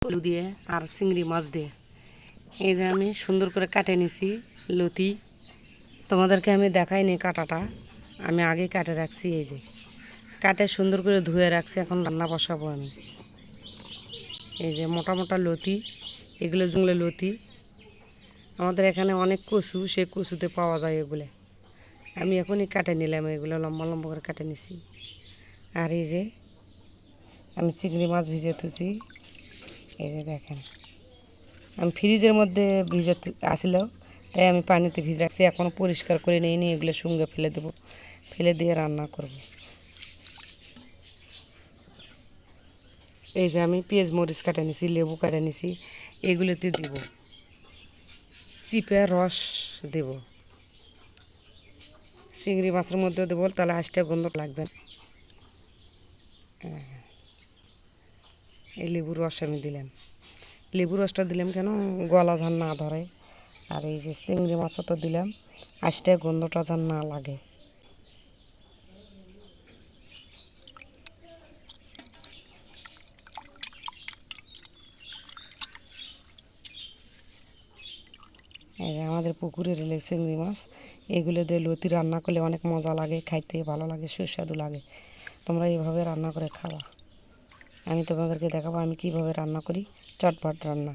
আলু দিয়ে আর চিংড়ি মাছ দিয়ে। এই যে আমি সুন্দর করে কাটে নিছি লতি, তোমাদেরকে আমি দেখাইনি কাটাটা, আমি আগেই কাটে রাখছি। এই যে কাটে সুন্দর করে ধুয়ে রাখছি, এখন রান্না বসাবো আমি। এই যে মোটা মোটা লতি, এগুলো জঙ্গলে লতি। আমাদের এখানে অনেক কচু, সে কচুতে পাওয়া যায় এগুলো। আমি এখনই কাটে নিলাম, এগুলো লম্বা লম্বা করে কাটে নিছি। আর এই যে আমি চিংড়ি মাছ ভিজে তুছি। এই যে দেখেন, আমি ফ্রিজের মধ্যে ভিজে আসিল, তাই আমি পানিতে ভিজে রাখছি। এখনও পরিষ্কার করে নিয়ে নিয়ে এগুলো সঙ্গে ফেলে দেবো, ফেলে দিয়ে রান্না করব। এই যে আমি পেঁয়াজ মরিচ কাটে নিছি, লেবু কাটে নিছি, এগুলোতে দিব। চিপে রস দেব, চিংড়ি মাছের মধ্যে দেবো, তাহলে আঁশটা গন্ধ লাগবে। এই লেবুর রস আমি দিলাম। লেবুর রসটা দিলাম কেন, গলা যেন না ধরে। আর এই যে চিংড়ি মাছও তো দিলাম, আঁশটা গন্ধটা যেন না লাগে। এই যে আমাদের পুকুরের এলে চিংড়ি মাছ, এগুলো দিয়ে লতি রান্না করলে অনেক মজা লাগে, খাইতে ভালো লাগে, সুস্বাদু লাগে। তোমরা এইভাবে রান্না করে খাওয়া। আমি তোমাদেরকে দেখাবো আমি কীভাবে রান্না করি, চটপট রান্না।